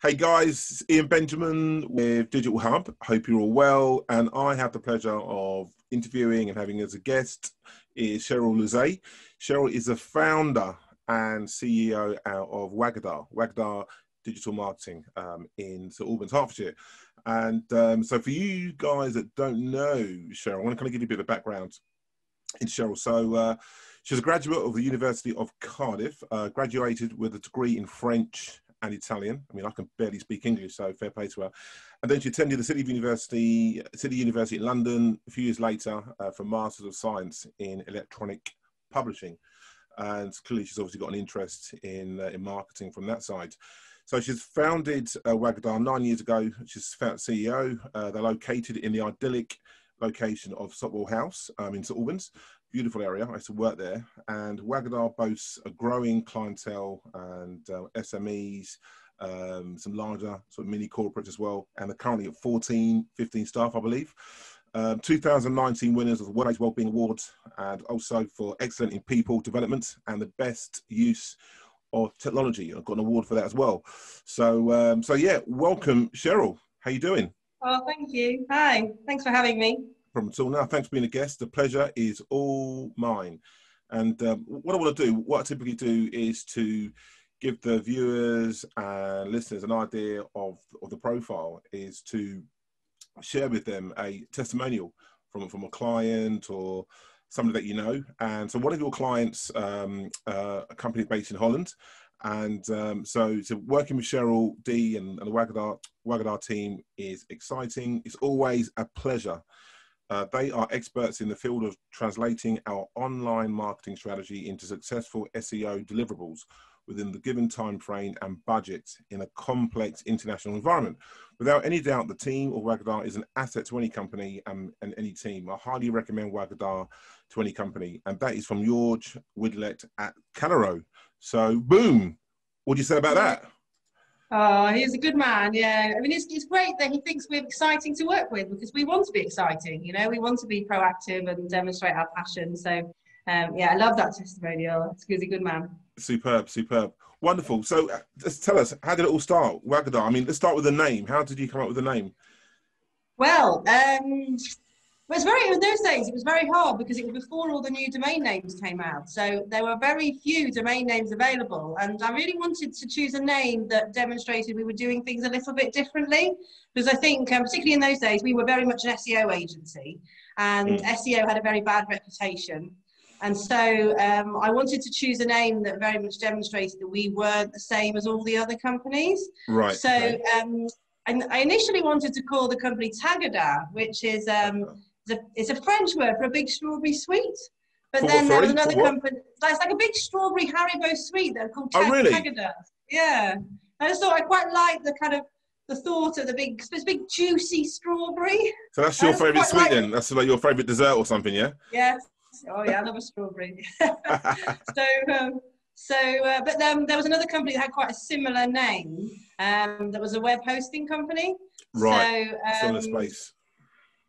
Hey guys, it's Ian Benjamin with Digital Hub. Hope you're all well. And I have the pleasure of interviewing and having as a guest is Cheryl Luzet. Cheryl is the founder and CEO out of Wagada Digital Marketing in St Albans, Hertfordshire. And so for you guys that don't know Cheryl, I want to kind of give you a bit of a background in Cheryl. So she's a graduate of the University of Cardiff, graduated with a degree in French and Italian. I mean, I can barely speak English, so fair play to her. And then she attended the City University in London a few years later for Masters of Science in Electronic Publishing. And clearly she's obviously got an interest in marketing from that side. So she's founded Wagada 9 years ago. She's founded CEO. They're located in the idyllic location of Sopwell House in St Albans. Beautiful area. I used to work there. And Wagada boasts a growing clientele and SMEs, some larger sort of mini corporates as well. And they're currently at 15 staff, I believe. 2019 winners of the Workplace Wellbeing Awards, and also for excellent in people development and the best use of technology. I've got an award for that as well. So, yeah, welcome, Cheryl. How you doing? Oh, thank you. Hi. Thanks for having me. From at all. Now, thanks for being a guest. The pleasure is all mine. And what I want to do, what I typically do, is to give the viewers and listeners an idea of the profile, is to share with them a testimonial from a client or somebody that you know. And so one of your clients, a company based in Holland, and so working with Cheryl D and the Wagada team is exciting. It's always a pleasure. They are experts in the field of translating our online marketing strategy into successful SEO deliverables within the given time frame and budget in a complex international environment. Without any doubt, the team of Wagada is an asset to any company and any team. I highly recommend Wagada to any company, and that is from George Widlett at Calero. So, boom. What do you say about that? Oh, he's a good man. Yeah. I mean, it's great that he thinks we're exciting to work with, because we want to be exciting. You know, we want to be proactive and demonstrate our passion. So, yeah, I love that testimonial. He's a good man. Superb, superb. Wonderful. So just tell us, how did it all start, Wagada? I mean, let's start with the name. How did you come up with the name? Well, in those days, it was very hard because it was before all the new domain names came out. So there were very few domain names available. And I really wanted to choose a name that demonstrated we were doing things a little bit differently. Because I think, particularly in those days, we were very much an SEO agency. And SEO had a very bad reputation. And so I wanted to choose a name that very much demonstrated that we weren't the same as all the other companies. Right. So I initially wanted to call the company Tagada, which is it's a French word for a big strawberry sweet. But then there was another company. It's like a big strawberry Haribo sweet that are called Tagada. Yeah. I just thought I quite liked the thought of the big juicy strawberry. So that's your favourite sweet then? That's like your favourite dessert or something, yeah? Yes. Oh yeah, I love a strawberry. But there was another company that had quite a similar name. That was a web hosting company. Right. Similar space.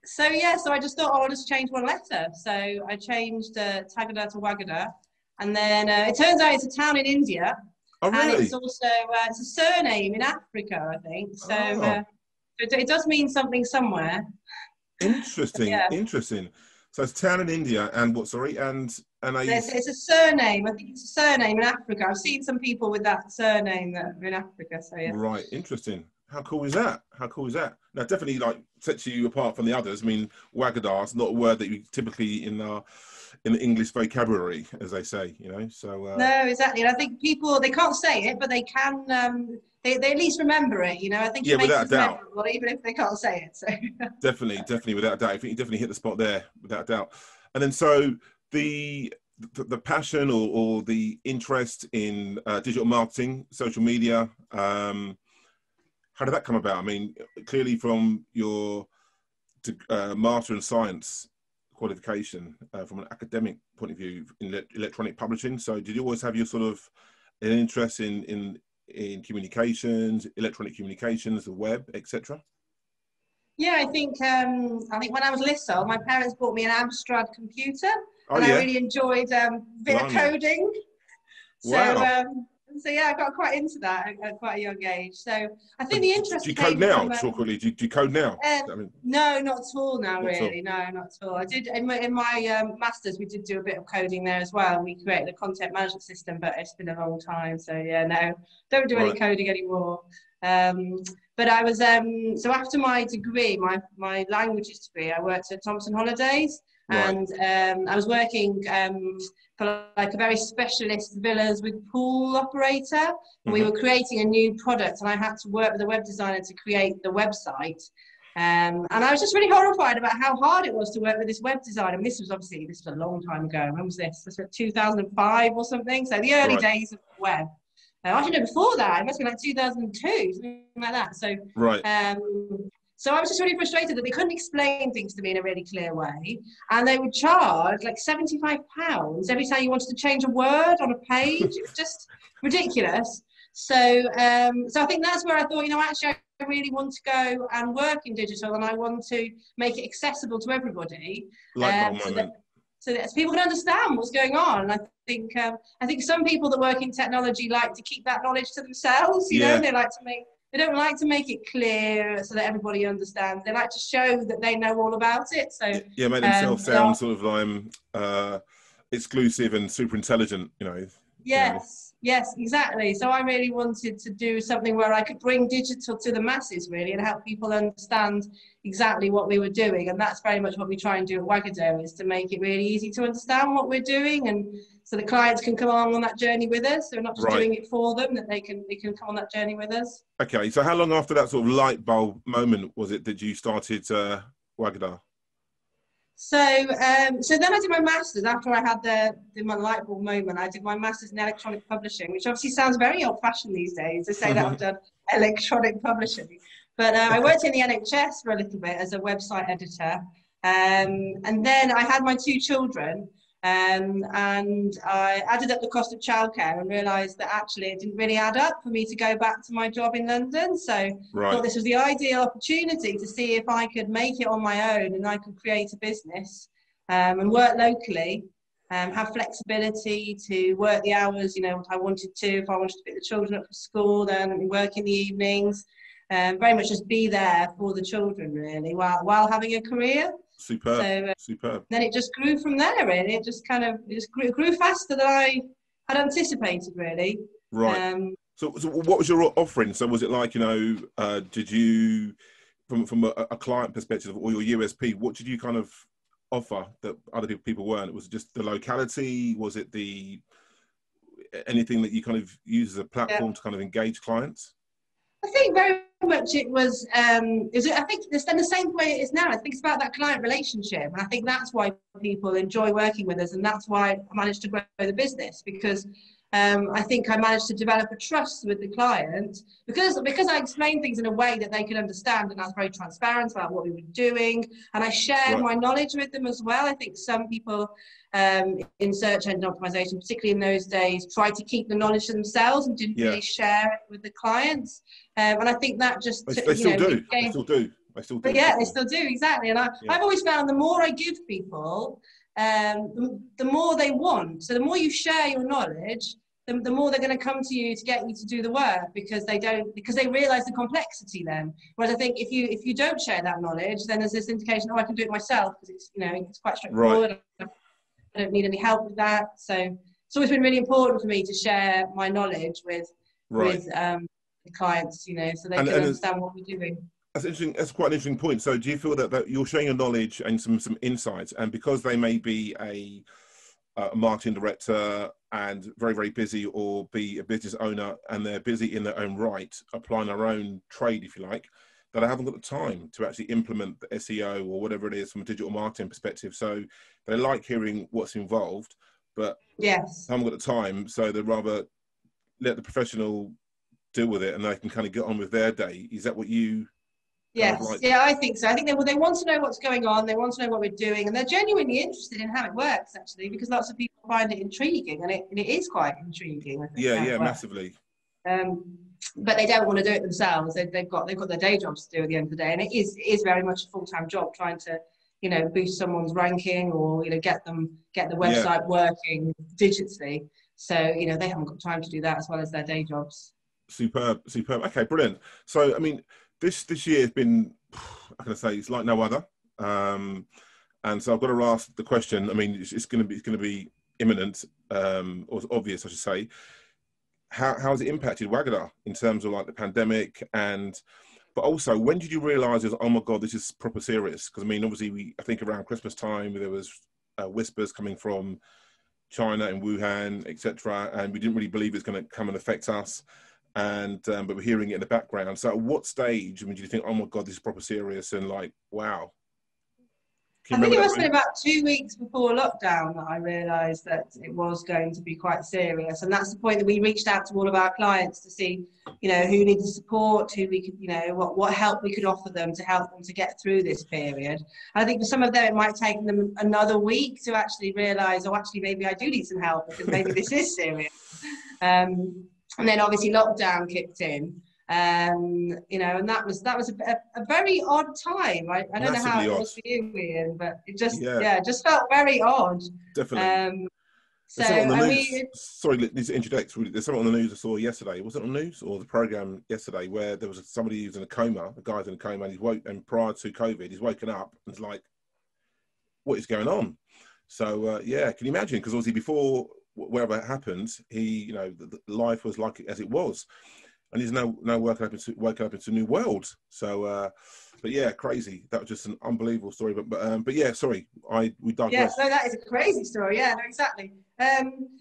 So I just thought, I'll just change one letter. So I changed Tagada to Wagada, and then it turns out it's a town in India. Oh really? And it's also it's a surname in Africa, I think. So it does mean something somewhere. Interesting. Yeah. Interesting. So it's town in India, and what? Sorry, and it's a surname. I think it's a surname in Africa. I've seen some people with that surname that are in Africa. So yeah. Right, interesting. How cool is that? How cool is that? Now, definitely like sets you apart from the others. I mean, Wagada is not a word that you typically in the English vocabulary, as they say. You know, so no, exactly. And I think people they can't say it, but they can. They at least remember it, you know. I think it makes it memorable, even if they can't say it. So definitely, without a doubt. I think you definitely hit the spot there, without a doubt. And then so the passion or the interest in digital marketing, social media, how did that come about? I mean, clearly from your Master in Science qualification, from an academic point of view in electronic publishing. So did you always have your sort of an interest in communications, electronic communications, the web, etc.? Yeah, I think when I was little, my parents bought me an Amstrad computer, and yeah. I really enjoyed a bit of coding. So wow. So yeah, I got quite into that at quite a young age. So I think And the do interest you code came now? from Talk quickly. Do you code now? I mean, no, not at all now, not at all. really. No, not at all. I did in my masters. We did do a bit of coding there as well. We created a content management system, but it's been a long time. So yeah, no, don't do any coding anymore. But I was so after my degree, my languages degree, I worked at Thompson Holidays, and I was working for like a very specialist villas with pool operator. And we were creating a new product, and I had to work with a web designer to create the website. And I was just really horrified about how hard it was to work with this web designer. And this was a long time ago. When was this? This was 2005 or something. So the early days of the web. Actually, no, before that, it must have been like 2002, something like that. So, so I was just really frustrated that they couldn't explain things to me in a really clear way, and they would charge like £75 every time you wanted to change a word on a page. It was just ridiculous. So, so I think that's where I thought, you know, actually, I really want to go and work in digital, and I want to make it accessible to everybody. So that people can understand what's going on. I think some people that work in technology like to keep that knowledge to themselves. You know, they don't like to make it clear so that everybody understands. They like to show that they know all about it. So yeah, make themselves sound sort of like exclusive and super intelligent. You know. Yes, exactly. So I really wanted to do something where I could bring digital to the masses, really, and help people understand exactly what we were doing. And that's very much what we try and do at Wagada, is to make it really easy to understand what we're doing, and so the clients can come along on that journey with us. So we're not just doing it for them, that they can come on that journey with us. Okay, so how long after that sort of light bulb moment was it that you started Wagada? So, so then I did my master's after I had my light bulb moment. I did my master's in electronic publishing, which obviously sounds very old-fashioned these days to say that I've done electronic publishing. But I worked in the NHS for a little bit as a website editor, and then I had my two children, and I added up the cost of childcare and realised that actually it didn't really add up for me to go back to my job in London. So I thought this was the ideal opportunity to see if I could make it on my own, and I could create a business and work locally, have flexibility to work the hours, you know, what I wanted to. If I wanted to pick the children up from school, then work in the evenings. Very much just be there for the children, really, while having a career. Superb. So, superb. Then it just grew from there, really. It just grew faster than I had anticipated, really. Right. So what was your offering? So was it like, you know, did you, from a client perspective or your USP, what did you kind of offer that other people weren't? Was it just the locality? Was it anything that you kind of use as a platform to kind of engage clients? I think very much it was, I think it's the same way it is now. I think it's about that client relationship. And I think that's why people enjoy working with us. And that's why I managed to grow the business, because I think I managed to develop a trust with the client because I explained things in a way that they could understand, and I was very transparent about what we were doing, and I shared my knowledge with them as well. I think some people in search engine optimization, particularly in those days, tried to keep the knowledge to themselves and didn't really share it with the clients. And I think that just they still do. They still do. But yeah, they still do, exactly. And I've always found the more I give people, the more they want. So the more you share your knowledge, the more they're going to come to you to get you to do the work, because they realize the complexity then. Whereas I think if you don't share that knowledge, then there's this indication, I can do it myself, because it's, you know, it's quite straightforward. I don't need any help with that. So it's always been really important for me to share my knowledge with the clients, you know, so they can understand what we're doing. That's interesting. That's quite an interesting point. So do you feel that you're sharing your knowledge and some insights, and because they may be a marketing director and very, very busy, or be a business owner and they're busy in their own right, applying their own trade, if you like, that I haven't got the time to actually implement the SEO or whatever it is from a digital marketing perspective. So they like hearing what's involved, but haven't got the time. So they'd rather let the professional deal with it, and they can kind of get on with their day. Is that what you? Yes, yeah, I think so. I think they want to know what's going on. They want to know what we're doing, and they're genuinely interested in how it works, actually, because lots of people find it intriguing, and it is quite intriguing. I think, yeah, massively. But they don't want to do it themselves. They've got their day jobs to do at the end of the day, and it is very much a full-time job trying to, you know, boost someone's ranking, or, you know, get the website working digitally. So, you know, they haven't got time to do that as well as their day jobs. Superb, superb. Okay, brilliant. So, I mean, this year has been, how can I say, it's like no other. And so I've got to ask the question. I mean, it's going to be imminent, or obvious, I should say. How has it impacted Wagada in terms of like the pandemic? And but also, when did you realise, oh my God, this is proper serious? Because I mean, obviously, I think around Christmas time there was whispers coming from China and Wuhan, etc., and we didn't really believe it's going to come and affect us. And but we're hearing it in the background. So, at what stage? I mean, do you think, oh my God, this is proper serious? And like, wow. I think it must have been about 2 weeks before lockdown that I realised that it was going to be quite serious. And that's the point that we reached out to all of our clients to see, you know, who needed support, who we could, you know, what help we could offer them to help them to get through this period. And I think for some of them, it might take them another week to actually realise, oh, actually, maybe I do need some help because maybe this is serious. And then obviously lockdown kicked in. You know, and that was a very odd time. I don't know how it was for you, Ian, but it just it just felt very odd. Definitely. So on the news. Sorry, need to interject. There's something on the news I saw yesterday. Was it on the news or the program yesterday where there was somebody who's in a coma? A guy's in a coma, and and prior to COVID, he's woken up and it's like, what is going on? So yeah, can you imagine? Because obviously before whatever happened, the life was like as it was. And he's now woken up into a new world. So, but yeah, crazy. That was just an unbelievable story. But yeah, sorry, we digress. Yeah, so that is a crazy story. Yeah, no, exactly.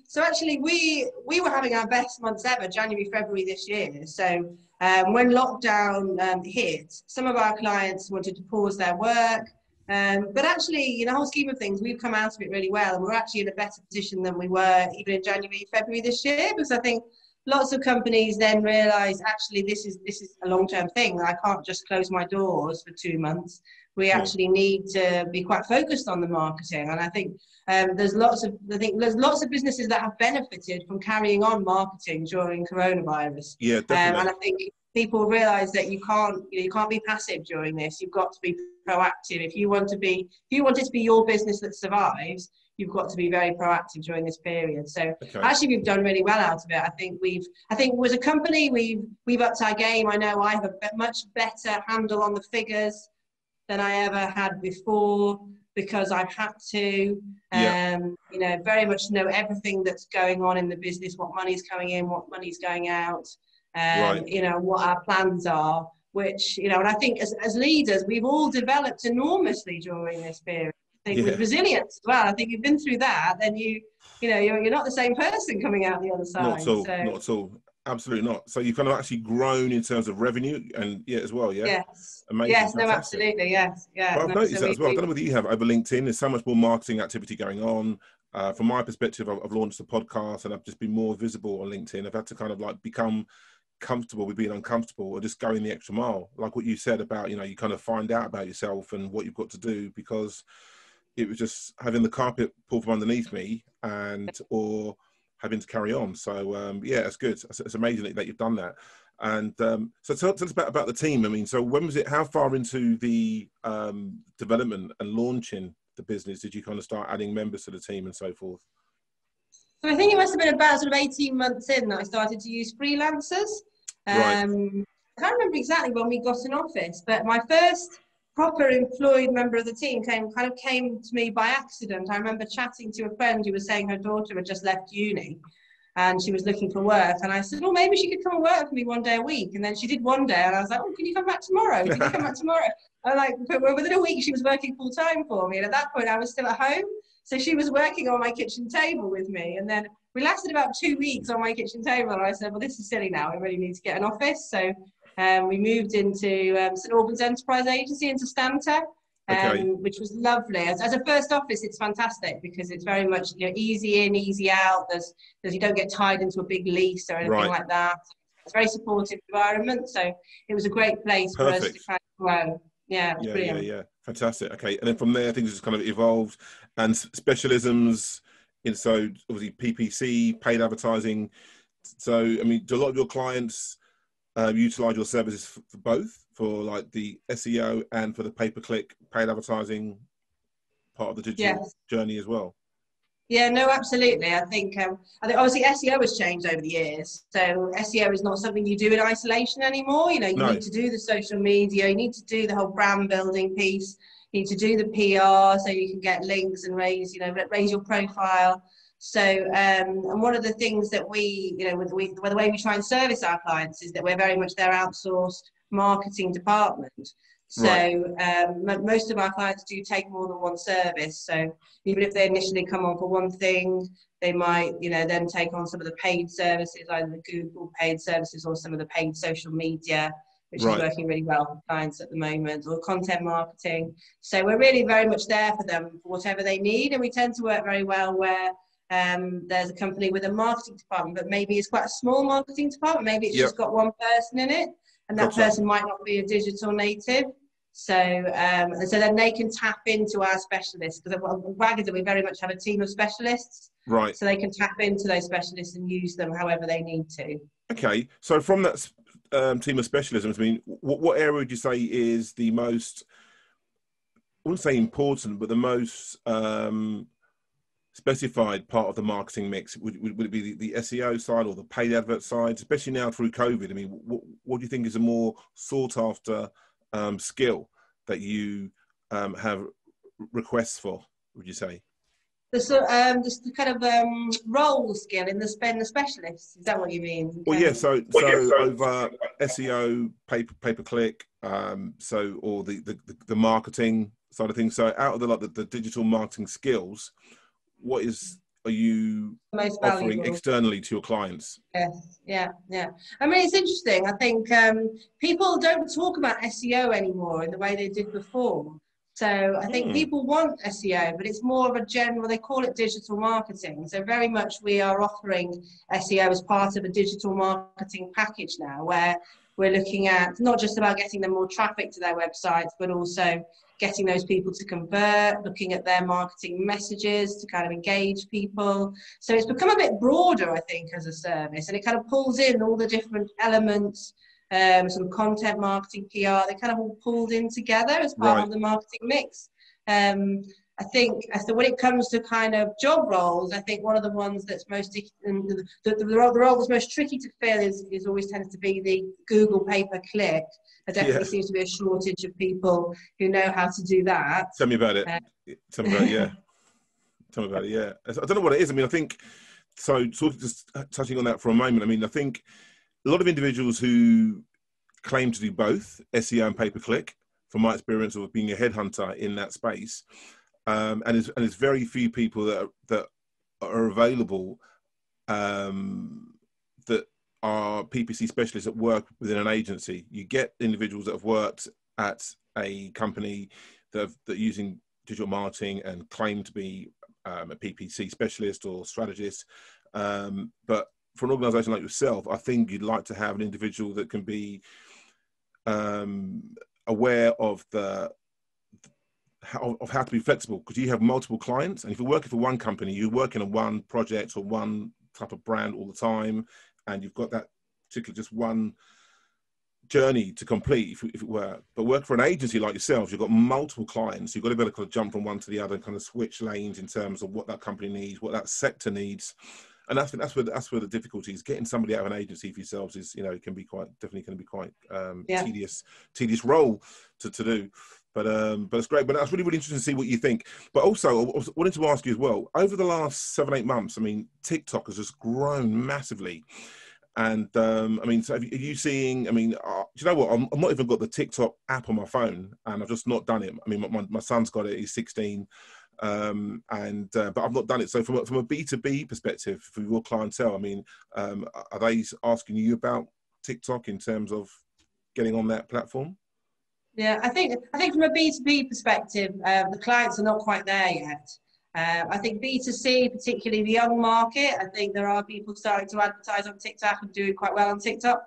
So actually, we were having our best months ever, January, February this year. So when lockdown hit, some of our clients wanted to pause their work. But actually, in the whole scheme of things, we've come out of it really well, and we're actually in a better position than we were even in January, February this year, because I think lots of companies then realise, actually, this is a long-term thing. I can't just close my doors for 2 months. We actually need to be quite focused on the marketing. And I think there's lots of businesses that have benefited from carrying on marketing during coronavirus. Yeah, definitely. And I think people realise that you can't be passive during this. You've got to be proactive. If you want it to be your business that survives, you've got to be very proactive during this period. So actually, we've done really well out of it. I think as a company, we've upped our game. I know I have a much better handle on the figures than I ever had before, because I've had to, very much know everything that's going on in the business, what money's coming in, what money's going out, what our plans are, which, and I think as leaders, we've all developed enormously during this period. With resilience as well. I think you've been through that, then you're not the same person coming out the other side. Not at all. Not at all. Absolutely not. So you've kind of actually grown in terms of revenue and as well. Yeah. Yes. Amazing. Yes. Fantastic. No. Absolutely. Yes. Yeah. Well, I've noticed that as well. I don't know whether you have over LinkedIn. There's so much more marketing activity going on. From my perspective, I've launched a podcast and I've just been more visible on LinkedIn. I've had to kind of like become comfortable with being uncomfortable, or just going the extra mile. Like what you said about, you kind of find out about yourself and what you've got to do, because it was just having the carpet pulled from underneath me or having to carry on. So yeah, it's good. It's amazing that you've done that. And so tell us about the team. I mean, so when was it, how far into the development and launching the business did you kind of start adding members to the team and so forth? So I think it must have been about sort of 18 months in that I started to use freelancers. Right. I can't remember exactly when we got an office, but my first proper employed member of the team came to me by accident. I remember chatting to a friend who was saying her daughter had just left uni and she was looking for work, and I said, well, maybe she could come and work for me 1 day a week. And then she did 1 day, and I was like, oh, can you come back tomorrow? Can you come back tomorrow? But within a week she was working full time for me, and at that point I was still at home, so she was working on my kitchen table with me. And then we lasted about 2 weeks on my kitchen table, and I said, well, this is silly now, I really need to get an office. So we moved into St Albans Enterprise Agency, into Stanta, which was lovely. As a first office, it's fantastic because it's very much easy in, easy out. You don't get tied into a big lease or anything like that. It's a very supportive environment, so it was a great place for us to kind of grow. Yeah, it was brilliant. Yeah, fantastic. Okay, and then from there, things just kind of evolved, and specialisms. So obviously PPC, paid advertising. So I mean, do a lot of your clients utilize your services for both, for like the SEO and for the pay-per-click paid advertising part of the digital journey as well? Yeah, no, absolutely. I think obviously SEO has changed over the years. So SEO is not something you do in isolation anymore. You know, you No. need to do the social media, you need to do the whole brand building piece, you need to do the PR so you can get links and raise your profile. So, and one of the things that with the way we try and service our clients is that we're very much their outsourced marketing department. Right. So most of our clients do take more than one service. So even if they initially come on for one thing, they might, then take on some of the paid services, either the Google paid services or some of the paid social media, which is Right. working really well for clients at the moment, or content marketing. So we're really very much there for them for whatever they need. And we tend to work very well where there's a company with a marketing department, but maybe it's quite a small marketing department. Maybe it's Yep. just got one person in it, and that Gotcha. person might not be a digital native. So, and so then they can tap into our specialists, because at Wagada we very much have a team of specialists. Right. So they can tap into those specialists and use them however they need to. Okay. So from that team of specialisms, I mean, what area would you say is the most, I wouldn't say important, but the most specified part of the marketing mix? Would it be the SEO side or the paid advert side, especially now through COVID? I mean, what do you think is a more sought after skill that you have requests for, would you say? The kind of role skill in the specialists, is that what you mean? Well, yeah, so over SEO, pay per click, or the marketing side of things. So out of the digital marketing skills, what are you most offering valuable externally to your clients? Yes, yeah. I mean, it's interesting. I think people don't talk about SEO anymore in the way they did before. So I think people want SEO, but it's more of a general, they call it digital marketing. So very much we are offering SEO as part of a digital marketing package now, where we're looking at not just about getting them more traffic to their websites, but also getting those people to convert, looking at their marketing messages to kind of engage people. So it's become a bit broader, I think, as a service, and it kind of pulls in all the different elements, some content marketing, PR, they kind of all pulled in together as part of the marketing mix. I think so when it comes to kind of job roles, I think one of the ones that's most, the role that's most tricky to fill is always tends to be the Google pay-per-click. There definitely seems to be a shortage of people who know how to do that. Tell me about it. Tell me about it, yeah. Tell me about it, yeah. I don't know what it is. I mean, I think, so sort of just touching on that for a moment, I mean, I think a lot of individuals who claim to do both SEO and pay-per-click, from my experience of being a headhunter in that space, and there's very few people that are available that are PPC specialists that work within an agency. You get individuals that have worked at a company that are using digital marketing and claim to be a PPC specialist or strategist, but for an organisation like yourself, I think you'd like to have an individual that can be aware of how to be flexible, because you have multiple clients, and if you're working for one company, you're working on one project or one type of brand all the time, and you've got that particular just one journey to complete, if it were. But work for an agency like yourself, you've got multiple clients, you've got to be able to kind of jump from one to the other and kind of switch lanes in terms of what that company needs, what that sector needs. And that's where the difficulty is. Getting somebody out of an agency for yourselves is, can be quite tedious role to do. But it's great. But that's really, really interesting to see what you think. But also, I wanted to ask you as well, over the last 7-8 months, I mean, TikTok has just grown massively. And I mean, so are you seeing, I mean, do you know what? I've not even got the TikTok app on my phone, and I've just not done it. I mean, my son's got it, he's 16. But I've not done it. So from a B2B perspective, for your clientele, I mean, are they asking you about TikTok in terms of getting on that platform? Yeah, I think from a B2B perspective, the clients are not quite there yet. I think B2C, particularly the young market, I think there are people starting to advertise on TikTok and doing quite well on TikTok.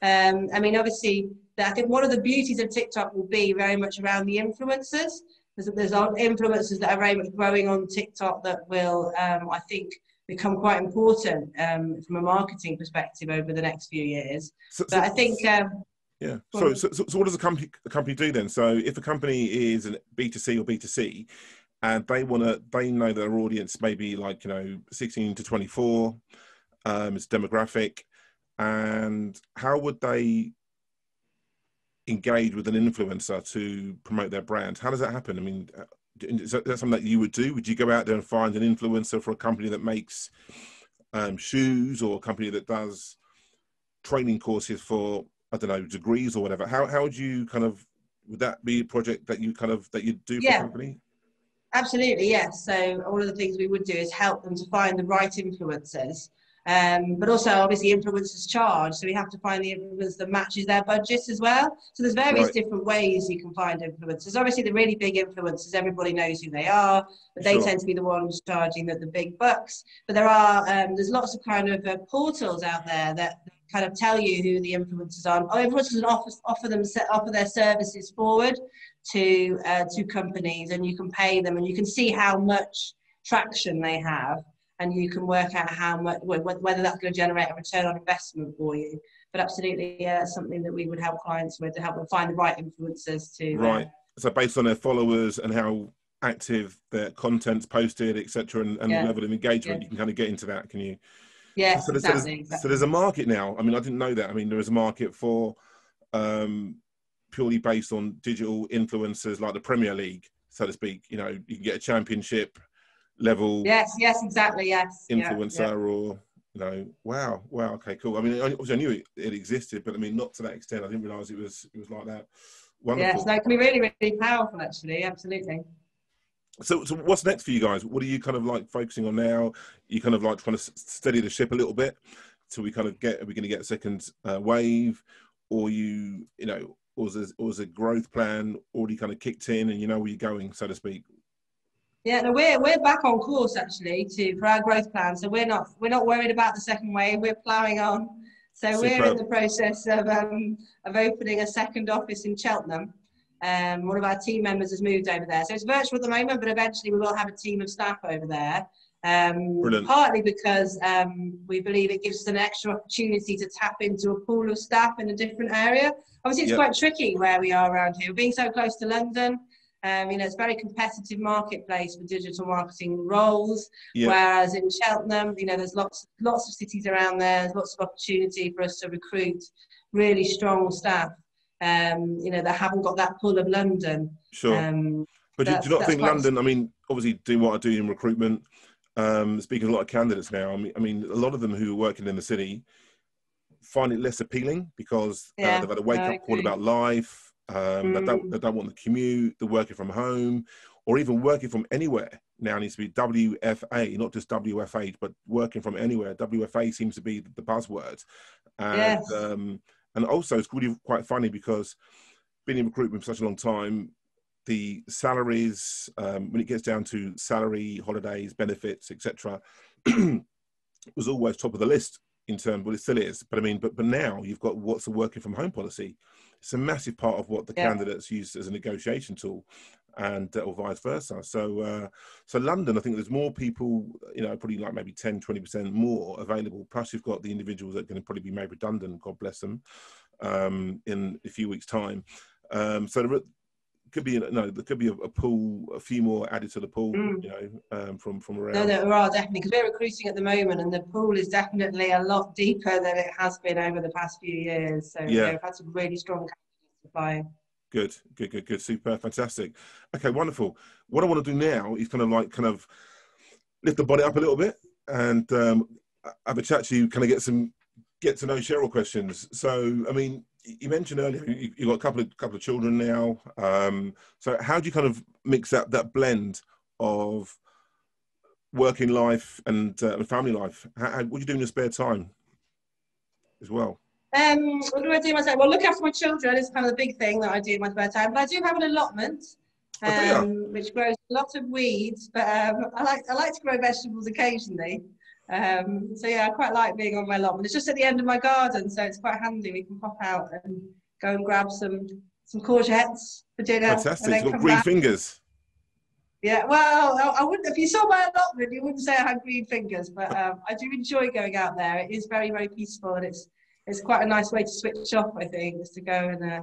I mean, obviously, I think one of the beauties of TikTok will be very much around the influencers. There's influencers that are very much growing on TikTok that will, I think, become quite important from a marketing perspective over the next few years. But I think... yeah. So what does a company do then? So if a company is a B2C or B2C, and they know their audience maybe like, 16 to 24, it's demographic, and how would they engage with an influencer to promote their brand? How does that happen? I mean, is that something that you would do? Would you go out there and find an influencer for a company that makes shoes, or a company that does training courses for, I don't know, degrees or whatever? How would you would that be a project that you do for a company? Absolutely, yes. So all of the things we would do is help them to find the right influencers. But also, obviously, influencers charge. So we have to find the influencer that matches their budget as well. So there's various different ways you can find influencers. Obviously, the really big influencers, everybody knows who they are, but they tend to be the ones charging the big bucks. But there's lots of portals out there that kind of tell you who the influencers are. Influencers offer their services forward to companies, and you can pay them, and you can see how much traction they have, and you can work out how much, whether that's going to generate a return on investment for you. But absolutely, something that we would help clients with, to help them find the right influencers to. Right. So based on their followers and how active their content's posted, etc., and the level of engagement, you can kind of get into that, can you? Yes, so exactly. So there's a market now. I mean, I didn't know that. I mean, there is a market for purely based on digital influencers, like the Premier League, so to speak. You can get a championship level. Yes, exactly. Yes. Influencer, or wow, okay, cool. I mean, obviously I knew it existed, but I mean, not to that extent. I didn't realise it was like that. Wonderful. Yes, that can be really, really powerful, actually. Absolutely. So what's next for you guys? What are you focusing on now? You trying to steady the ship a little bit, so are we going to get a second wave, or or is a growth plan already kind of kicked in, and where you're going, so to speak? Yeah, no, we're back on course actually for our growth plan. So we're not worried about the second wave. We're ploughing on. So Superb. We're in the process of opening a second office in Cheltenham. One of our team members has moved over there. So it's virtual at the moment, but eventually we will have a team of staff over there. Partly because we believe it gives us an extra opportunity to tap into a pool of staff in a different area. Obviously, it's quite tricky where we are around here. Being so close to London, it's a very competitive marketplace for digital marketing roles. Whereas in Cheltenham, there's lots of cities around there. There's lots of opportunity for us to recruit really strong staff. That haven't got that pull of London. Sure. But do you not think London? I mean, obviously, doing what I do in recruitment, speaking to a lot of candidates now. I mean, a lot of them who are working in the city find it less appealing because they've had a wake-up call about life. They don't want the commute. They're working from home, or even working from anywhere now needs to be WFA, not just WFH, but working from anywhere. WFA seems to be the buzzword, and also it's really quite funny because being in recruitment for such a long time, the salaries, when it gets down to salary, holidays, benefits, etc., was always top of the list in terms, well, it still is. But I mean, but now you've got what's the working from home policy. It's a massive part of what the candidates use as a negotiation tool, and or vice versa. So London, I think there's more people, probably like maybe 10, 20% more available. Plus you've got the individuals that are going to probably be made redundant, God bless them, in a few weeks' time. So there could be a pool, a few more added to the pool, from around. No, there are definitely, because we're recruiting at the moment, and the pool is definitely a lot deeper than it has been over the past few years. So we've had some really strong candidates applying. Good, super, fantastic. Okay, wonderful. What I want to do now is kind of lift the body up a little bit and have a chat to you, kind of get to know Cheryl questions. So, I mean, you mentioned earlier you've got a couple of children now. So how do you kind of mix that blend of working life and family life? What do you do in your spare time as well? What do I do myself? Well, look after my children is kind of the big thing that I do in my spare time. But I do have an allotment, which grows a lot of weeds. But I like to grow vegetables occasionally. So yeah, I quite like being on my allotment. It's just at the end of my garden, so it's quite handy. We can pop out and go and grab some courgettes for dinner. Fantastic. You've got green fingers. Yeah, well, I wouldn't. If you saw my allotment, you wouldn't say I had green fingers. But I do enjoy going out there. It is very, very peaceful, and it's quite a nice way to switch off, I think, is to go and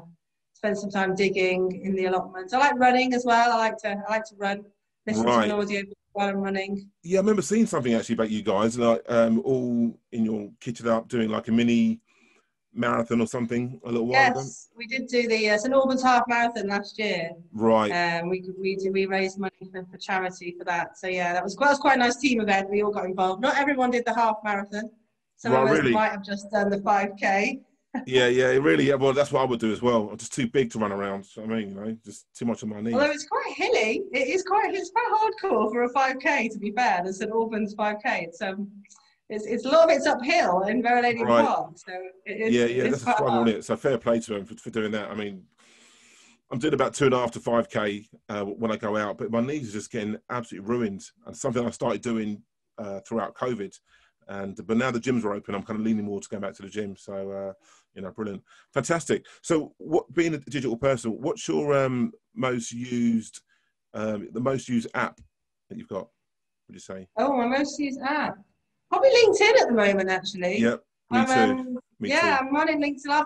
spend some time digging in the allotment. I like running as well. I like to run. listen to an Right. audio while I'm running. Yeah, I remember seeing something actually about you guys, like all in your kitchen up doing like a mini marathon or something a little while ago. Yes, we did do the St Albans Half Marathon last year. Right. We raised money for charity for that. So yeah, that was quite a nice team event. We all got involved. Not everyone did the half marathon. Some Right, of us really? might have just done the 5K. Yeah, yeah, it really. Yeah, well, that's what I would do as well. I'm just too big to run around. So, I mean, just too much on my Although knees. it's quite hilly, it's quite hardcore for a 5K, to be fair. The St Albans 5K. It's a lot of it's uphill in Veroladian Right. Park, so Yeah, yeah, it's that's a quite struggle, hard. isn't it? So fair play to them for doing that. I mean, I'm doing about 2.5 to 5K when I go out, but my knees are just getting absolutely ruined. And something I started doing throughout COVID. But now the gyms are open, I'm kind of leaning more to go back to the gym. So, brilliant. Fantastic. So being a digital person, what's your most used, the most used app that you've got, would you say? Oh, my most used app. Probably LinkedIn at the moment, actually. Yep, me too. Me Yeah, too. I'm running LinkedIn.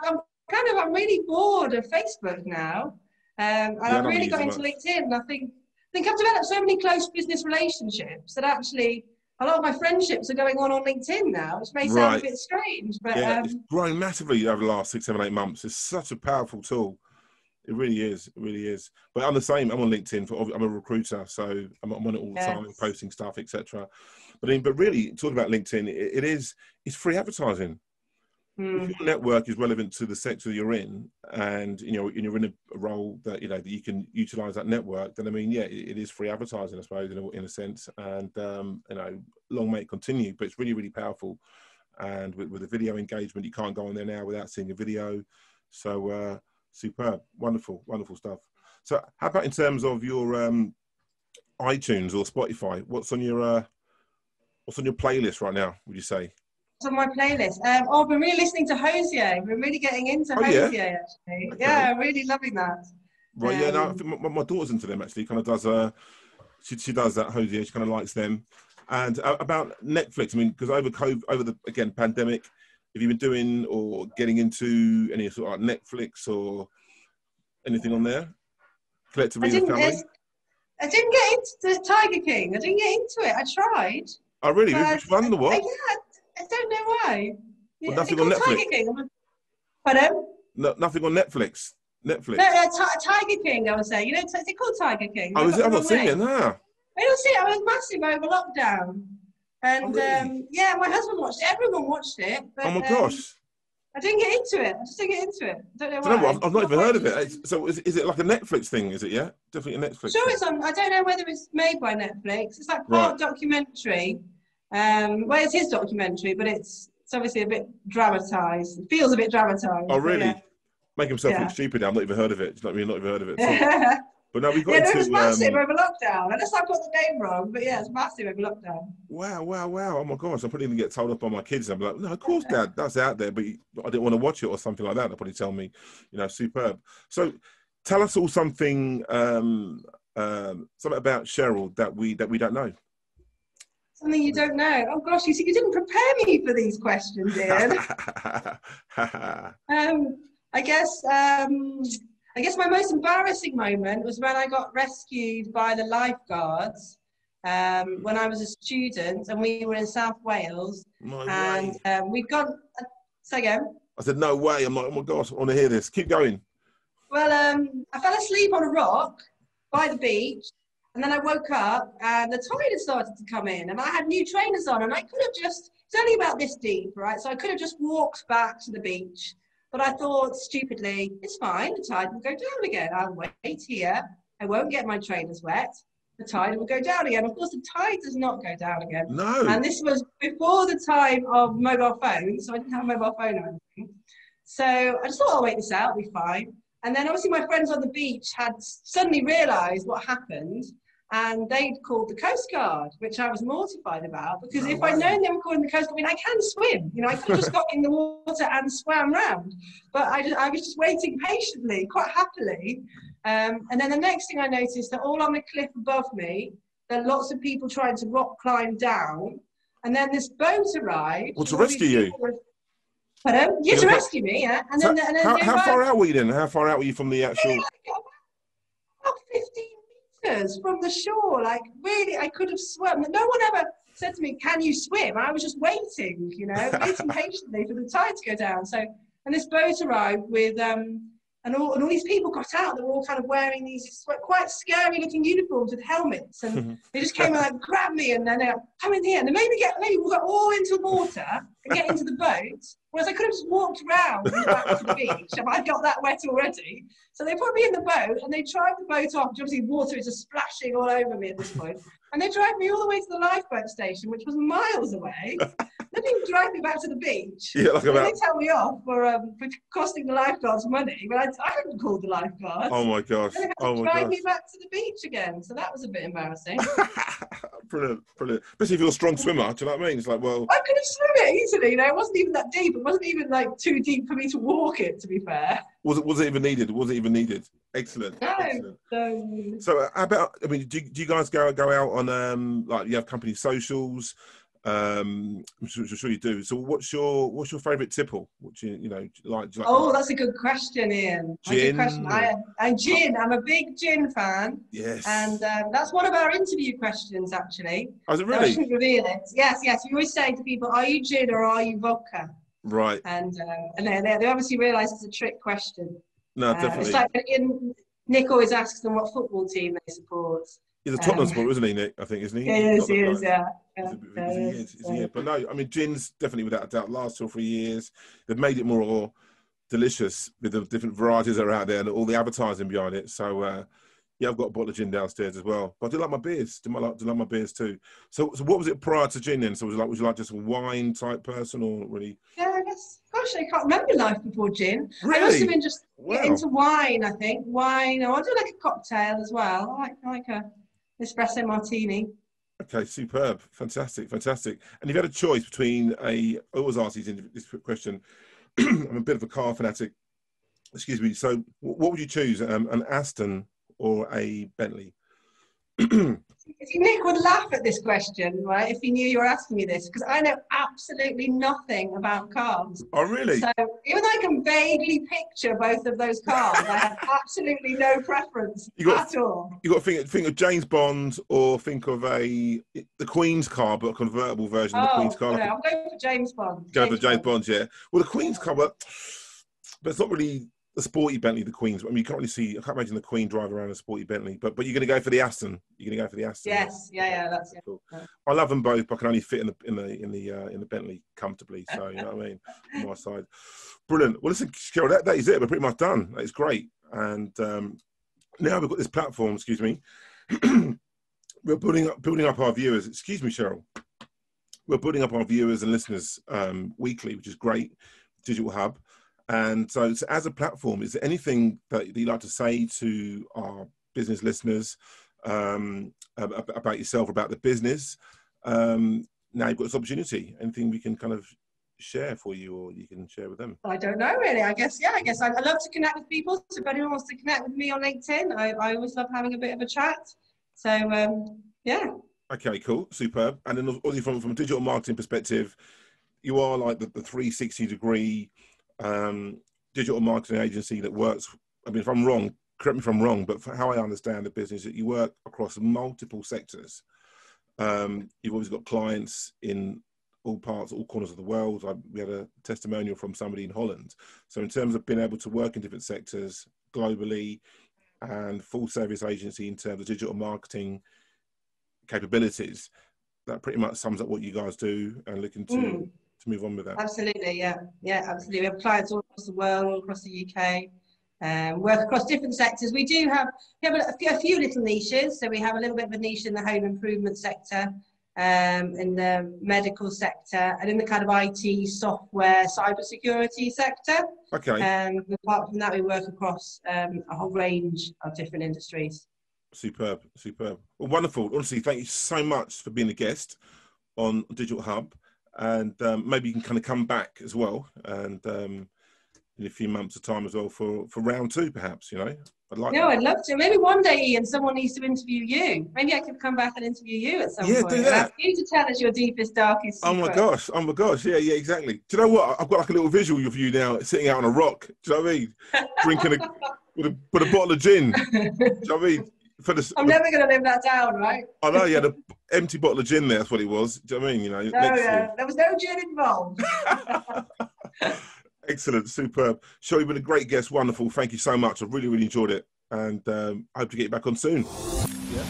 I'm really bored of Facebook now. And Yeah, I I've don't really use got it into much. LinkedIn. And I think I've developed so many close business relationships that actually a lot of my friendships are going on LinkedIn now, which may sound a Right. bit strange, but Yeah, it's grown massively over the last 6, 7, 8 months. It's such a powerful tool. It really is. It really is. But I'm the same. I'm on LinkedIn. I'm a recruiter, so I'm on it all the time, yes. posting stuff, etc. But really, talking about LinkedIn, it's free advertising. If Hmm. your network is relevant to the sector you're in, and you're in a role that that you can utilize that network, then I mean, yeah, it is free advertising, I suppose, in a sense. And long may it continue. But it's really, really powerful. And with the video engagement, you can't go on there now without seeing a video. So superb, wonderful, wonderful stuff. So how about in terms of your iTunes or Spotify? What's on your playlist right now, would you say? On my playlist. I've been really listening to Hosier. I've been really getting into Oh yeah, Hosier, actually. okay. Yeah, I'm really loving that. Right, yeah, no, I Um, think my daughter's into them actually. Kind of does she does that Hosier. She kind of likes them. And about Netflix, I mean, because over COVID, over the again pandemic, have you been doing or getting into any sort of like Netflix or anything on there? I Collectively as a didn't. family? I didn't get into the Tiger King. I didn't get into it. I tried, Oh really? but Which one? The what? I don't know why. Well, Yeah, is it nothing on called Netflix. Tiger King? Pardon? No, nothing on Netflix. No, Netflix. Tiger King. I was saying. Is it called Tiger King? Have Oh, I is got it? the I've not wrong seen it. name? Nah. I don't see it. I was massive over lockdown, Oh and really? yeah, my husband watched it. Everyone watched it, Oh but my gosh. I didn't get into it. I just didn't get into it. I don't know Do you know why. what? I've not Not even quite heard of it. interested. So is it like a Netflix thing? Is it? Yeah, definitely a Netflix Sure, thing. it's on. I don't know whether it's made by Netflix. It's like Right. part documentary. Well, it's his documentary, but it's obviously a bit dramatized. It feels a bit Oh dramatized, but yeah, really? Make himself look yeah. stupid. I've not even heard of it. Do you know what I mean? Not even heard of it at all. Yeah, But no, we got no, it was into massive over lockdown. Unless I've got the name wrong, but yeah, it's massive over lockdown. wow, wow, wow. Oh my gosh, I'm probably gonna get told up by my kids. I'm like, no, of course, Dad, that's out there, but I didn't want to watch it or something like that. They'll probably tell me, superb. So tell us all something about Cheryl that we don't know. Something you don't know. Oh gosh, you see, you didn't prepare me for these questions, Ian. Um, I guess my most embarrassing moment was when I got rescued by the lifeguards when I was a student, and we were in South Wales, No and way. we'd gone. Say again. I said, no way. I'm like, oh my gosh, I want to hear this. Keep going. Well, I fell asleep on a rock by the beach, and then I woke up, and the tide had started to come in, and I had new trainers on, and I could have just. It's only about this deep, right? So I could have just walked back to the beach. But I thought stupidly, it's fine, the tide will go down again. I'll wait here. I won't get my trainers wet. The tide will go down again. Of course, the tide does not go down again. No. And this was before the time of mobile phones, so I didn't have a mobile phone or anything. So I just thought, I'll wait this out, I'll be fine. And then obviously my friends on the beach had suddenly realised what happened, and they'd called the Coast Guard, which I was mortified about, because No if I'd way. known they were calling the Coast Guard, I mean, I can swim, I could have just got in the water and swam round, but I was just waiting patiently, quite happily. And then the next thing I noticed, that all on the cliff above me, there are lots of people trying to rock climb down, and then this boat arrived, Well, and to all these rescue you. people were, pardon? Yeah, to rescue me, yeah. And then How they how arrived far out were you then? How far out were you from the actual? like about 15 meters from the shore. Like, really, I could have swum. No one ever said to me, "Can you swim?" I was just waiting, you know, waiting patiently for the tide to go down. So, and this boat arrived with and all these people got out. They were all kind of wearing these quite scary looking uniforms with helmets, and they just came and like grabbed me, and then they were, come in here, and they made me we got all into the water and get into the boat. Whereas I could have just walked around back to the beach if I'd got that wet already. So they put me in the boat and they tried the boat off. Obviously, water is just splashing all over me at this point. And they dragged me all the way to the lifeboat station, which was miles away. They didn't drag me back to the beach. Yeah, like they tell me off for costing the lifeguards money. But I hadn't called the lifeguards. Oh my gosh. They had to drag me back to the beach again. So that was a bit embarrassing. Brilliant, brilliant. Especially if you're a strong swimmer, do you know what I mean? It's like, well, I could have swum it easily. You know, it wasn't even that deep. It wasn't even like too deep for me to walk it, to be fair. Was it even needed? Was it even needed? Excellent. No. Excellent. So how about, I mean, do you guys go out on like you have company socials? I'm sure you do. So what's your favourite tipple? What do you know, like? Oh, that's a good question, Ian. Gin? Good question. I gin. I'm a big gin fan. Yes. And that's one of our interview questions, actually. Oh, is it No, really? I shouldn't reveal it. Yes. We always say to people, "Are you gin or are you vodka?" Right. And they obviously realise it's a trick question. No, definitely. It's like Nick always asks them what football team they support. He's a Tottenham supporter, isn't he, Nick? I think, isn't he? He is, yeah. But no, I mean, gin's definitely without a doubt last 2 or 3 years. They've made it more delicious with the different varieties that are out there and all the advertising behind it. So, yeah, I've got a bottle of gin downstairs as well. But I do like my beers. Do like my beers too. So what was it prior to gin then? So was you like just a wine type person or really? Yeah, I guess. Gosh, I can't remember life before gin. Really? I must have been just Wow. into wine, I think. Wine. I do like a cocktail as well. I like a espresso martini. Okay, superb. Fantastic. And if you had a choice between I always ask this question, I'm a bit of a car fanatic. Excuse me. So what would you choose, an Aston or a Bentley? Nick would laugh at this question, right, if he knew you were asking me this, because I know absolutely nothing about cars. Oh, really? So even though I can vaguely picture both of those cars, I have absolutely no preference at all. You got to think of James Bond or think of the Queen's car, but a convertible version of the Queen's car. No, I'm going for James Bond. Go for James Bond, yeah. Well, the Queen's car, but it's not really the sporty Bentley, the Queen's. I mean, you can't really see. I can't imagine the Queen driving around a sporty Bentley. But you're going to go for the Aston. You're going to go for the Aston. Yes, yeah, that's it. Cool. I love them both, but I can only fit in the Bentley comfortably. So you know what I mean. On my side, brilliant. Well, listen, Cheryl, that is it. We're pretty much done. That is great. And now we've got this platform. Excuse me. We're building up our viewers. Excuse me, Cheryl. We're building up our viewers and listeners weekly, which is great. Digital Hub. And so as a platform, is there anything that you'd like to say to our business listeners about yourself, about the business? Now you've got this opportunity. Anything we can kind of share for you or you can share with them? I don't know, really. I guess I love to connect with people. So if anyone wants to connect with me on LinkedIn, I always love having a bit of a chat. So, yeah. Okay, cool. Superb. And then obviously from a digital marketing perspective, you are like the 360 degree digital marketing agency that works. I mean, if I'm wrong, correct me if I'm wrong, but for how I understand the business, that you work across multiple sectors. You've always got clients in all corners of the world. We had a testimonial from somebody in Holland. So in terms of being able to work in different sectors globally and full service agency in terms of digital marketing capabilities, that pretty much sums up what you guys do and looking to move on with that. Absolutely, yeah, absolutely. We have clients all across the world, all across the UK, work across different sectors. We have a few little niches. So we have a little bit of a niche in the home improvement sector, in the medical sector, and in the kind of IT, software, cybersecurity sector. Okay. Apart from that, we work across a whole range of different industries. Superb. Well, wonderful. Honestly, thank you so much for being a guest on Digital Hub. And maybe you can kind of come back as well, and in a few months' of time as well for round 2, perhaps. You know, I'd love to. Maybe one day, Ian, someone needs to interview you. Maybe I could come back and interview you at some point. Yeah, do that. Ask you to tell us your deepest, darkest secret. Oh my gosh. Yeah, exactly. Do you know what? I've got like a little visual of you now, sitting out on a rock. Do you know what I mean? Drinking with a bottle of gin. Do you know what I mean? I'm never going to live that down, right? I know you had an empty bottle of gin there. That's what it was. Do you know what I mean? You know, No, there was no gin involved. Excellent, superb. Cheryl, you've been a great guest. Wonderful. Thank you so much. I really, really enjoyed it, and hope to get you back on soon. Yeah.